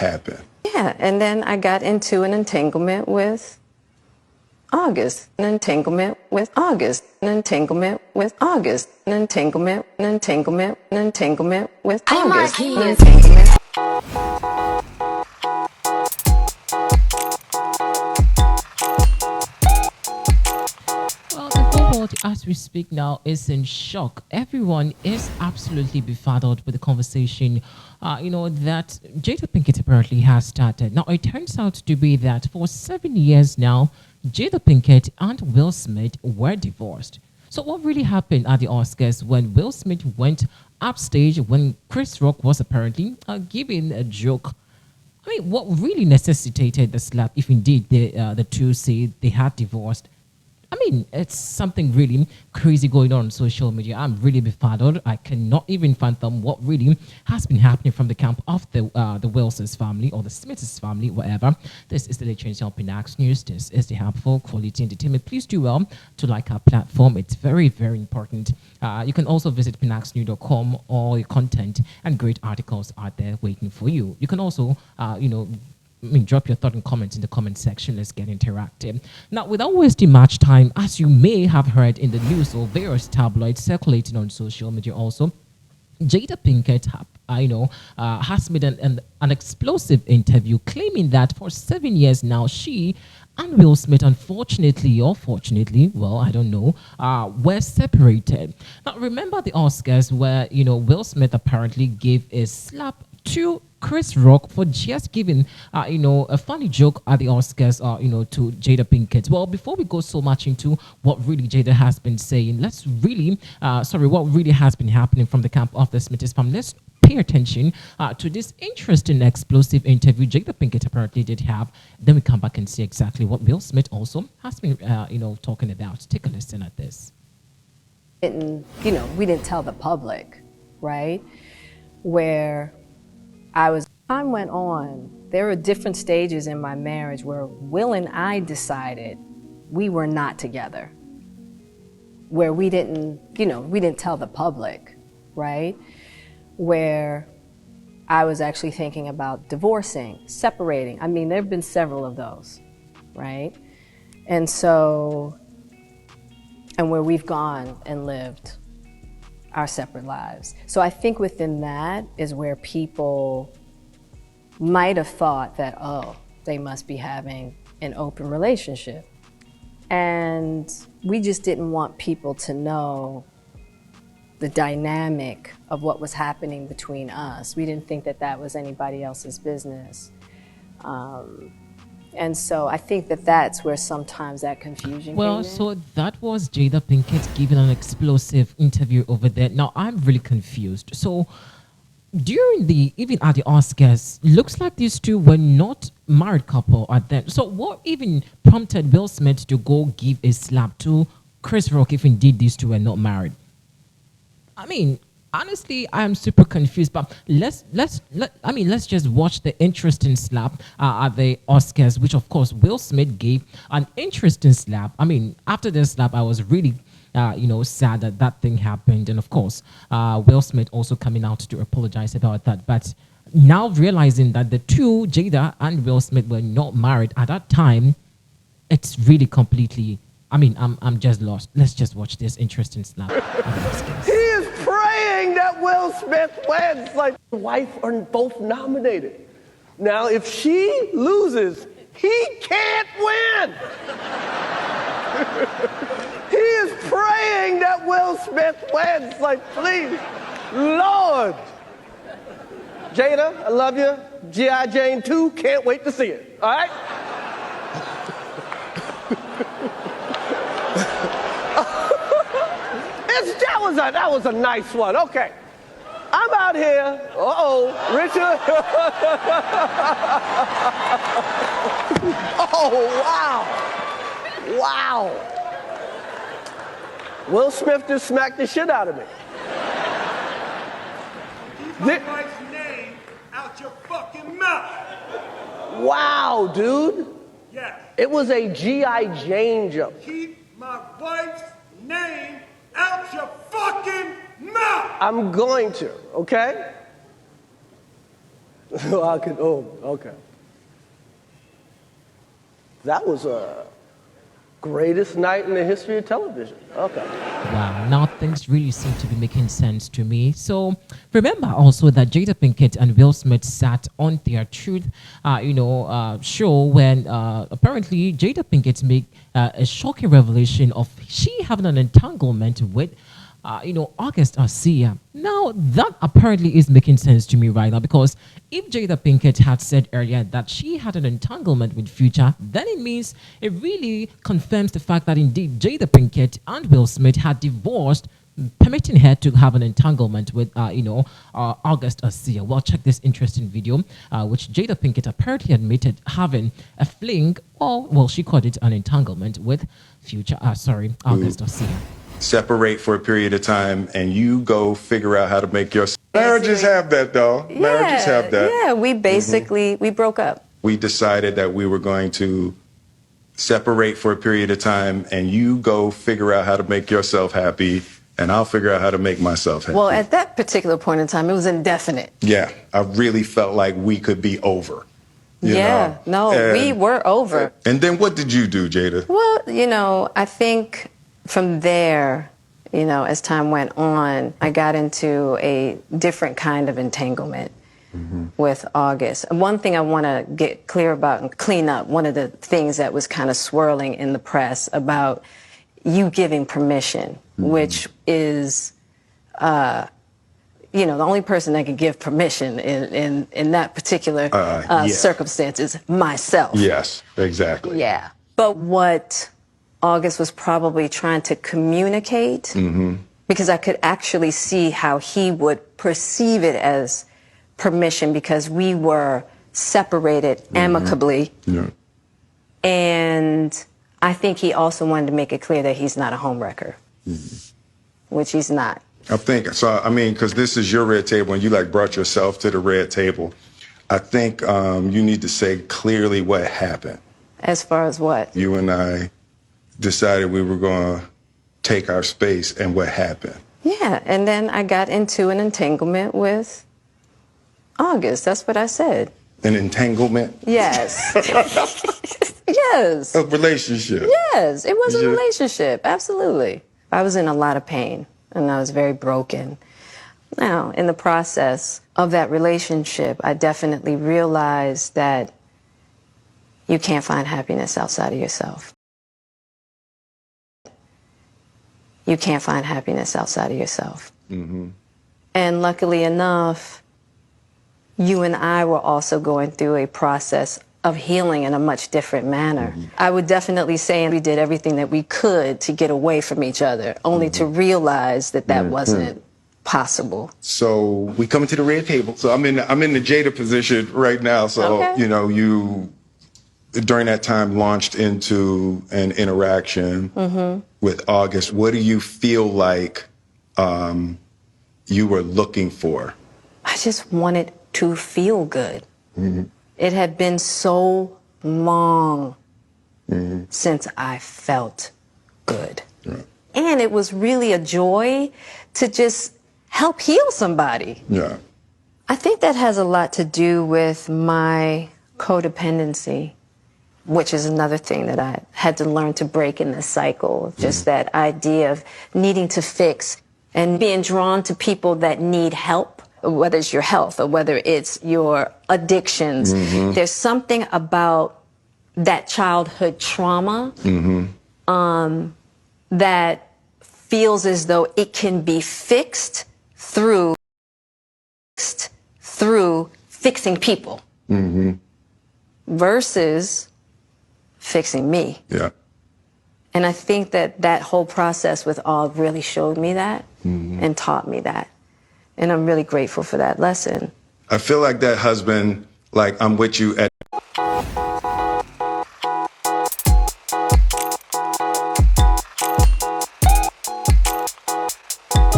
happen? Yeah, and then I got into an entanglement with August, an entanglement with August, an entanglement with August, an entanglement, an entanglement, an entanglement with August, an entanglement. Well, the whole world, as we speak now, is in shock. Everyone is absolutely befuddled with the conversation, that Jada Pinkett apparently has started. Now, it turns out to be that for 7 years now, Jada Pinkett and Will Smith were divorced. So, what really happened at the Oscars when Will Smith went upstage when Chris Rock was apparently giving a joke? I mean, what really necessitated the slap, if indeed the two say they had divorced? I mean, it's something really crazy going on social media. I'm really befuddled. I cannot even fathom what really has been happening from the camp of the Wilsons family or the Smiths family, whatever. This is the latest on Pinax News. This is the helpful quality entertainment. Please do well to like our platform. It's very, very important. You can also visit pinaxnews.com. All your content and great articles are there waiting for you. You can also, drop your thought and comments in the comment section. Let's get interactive. Now, without wasting much time, as you may have heard in the news or various tabloids circulating on social media also, Jada Pinkett, has made an explosive interview claiming that for 7 years now, she and Will Smith, unfortunately or fortunately, well, I don't know, were separated. Now, remember the Oscars where, Will Smith apparently gave a slap to Chris Rock for just giving, a funny joke at the Oscars, to Jada Pinkett. Well, before we go so much into what really Jada has been saying, let's really, what really has been happening from the camp of the Smiths family. Let's pay attention to this interesting, explosive interview Jada Pinkett apparently did have. Then we come back and see exactly what Will Smith also has been, talking about. Take a listen at this. We didn't tell the public, right? Where time went on, there were different stages in my marriage where Will and I decided we were not together. Where we didn't tell the public, right? Where I was actually thinking about divorcing, separating. I mean, there have been several of those, right? And where we've gone and lived our separate lives. So I think within that is where people might have thought that, oh, they must be having an open relationship. And we just didn't want people to know the dynamic of what was happening between us. We didn't think that that was anybody else's business. And so I think that that's where sometimes that confusion came in. So that was Jada Pinkett giving an explosive interview over there. Now, I'm really confused. So even at the Oscars, looks like these two were not married couple at then. So what even prompted Will Smith to go give a slap to Chris Rock if indeed these two were not married? I mean, honestly, I am super confused. But let's just watch the interesting slap at the Oscars, which of course Will Smith gave an interesting slap. I mean, after the slap, I was really sad that thing happened. And of course, Will Smith also coming out to apologize about that. But now realizing that the two, Jada and Will Smith, were not married at that time, it's really completely, I'm just lost. Let's just watch this interesting snap. He is praying that Will Smith wins. Like, the wife are both nominated. Now, if she loses, he can't win. He is praying that Will Smith wins. Like, please, Lord. Jada, I love you. G.I. Jane 2, can't wait to see it. All right? That was a nice one. Okay. I'm out here. Richard. Oh, wow. Wow. Will Smith just smacked the shit out of me. Keep my wife's name out your fucking mouth. Wow, dude. Yes. It was a G.I. Jane joke. Keep my wife's name out your fucking mouth. I'm going to, okay? I could, oh, okay. That was a greatest night in the history of television. Okay. Wow, now things really seem to be making sense to me. So remember also that Jada Pinkett and Will Smith sat on their Truth, show when apparently Jada Pinkett made a shocking revelation of she having an entanglement with August Garcia. Now, that apparently is making sense to me right now, because if Jada Pinkett had said earlier that she had an entanglement with Future, then it means it really confirms the fact that indeed Jada Pinkett and Will Smith had divorced, permitting her to have an entanglement with, August Garcia. Well, check this interesting video, which Jada Pinkett apparently admitted having a fling, or, well, she called it an entanglement with August Garcia. Separate for a period of time and you go figure out how to make your marriages have that though. Marriages have that. Yeah, we basically we broke up. We decided that we were going to separate for a period of time and you go figure out how to make yourself happy and I'll figure out how to make myself happy. Well, at that particular point in time, it was indefinite. Yeah, I really felt like we could be over. We were over. And then what did you do, Jada? Well, I think from there, as time went on, I got into a different kind of entanglement with August. And one thing I want to get clear about and clean up, one of the things that was kind of swirling in the press about you giving permission, which is, the only person that can give permission in that particular circumstance is myself. Yes, exactly. Yeah. But what August was probably trying to communicate, because I could actually see how he would perceive it as permission, because we were separated amicably. Yeah. And I think he also wanted to make it clear that he's not a homewrecker, which he's not. I think so. I mean, because this is your red table and you brought yourself to the red table. I think you need to say clearly what happened. As far as what? You and I decided we were going to take our space, and what happened? Yeah, and then I got into an entanglement with August. That's what I said. An entanglement? Yes. Yes. A relationship? Yes, it was a relationship, absolutely. I was in a lot of pain, and I was very broken. Now, in the process of that relationship, I definitely realized that you can't find happiness outside of yourself. You can't find happiness outside of yourself. And luckily enough, you and I were also going through a process of healing in a much different manner. I would definitely say we did everything that we could to get away from each other, only to realize that that wasn't possible. So we come to the red table. So I'm in the Jada position right now. So, you during that time launched into an interaction with August. What do you feel like you were looking for? I just wanted to feel good. It had been so long since I felt good. And it was really a joy to just help heal somebody. Yeah. I think that has a lot to do with my codependency, which is another thing that I had to learn to break in this cycle. Just that idea of needing to fix and being drawn to people that need help, whether it's your health or whether it's your addictions. There's something about that childhood trauma that feels as though it can be fixed through fixing people versus fixing me. Yeah. And I think that whole process with Og really showed me that and taught me that. And I'm really grateful for that lesson. I feel like that husband, I'm with you at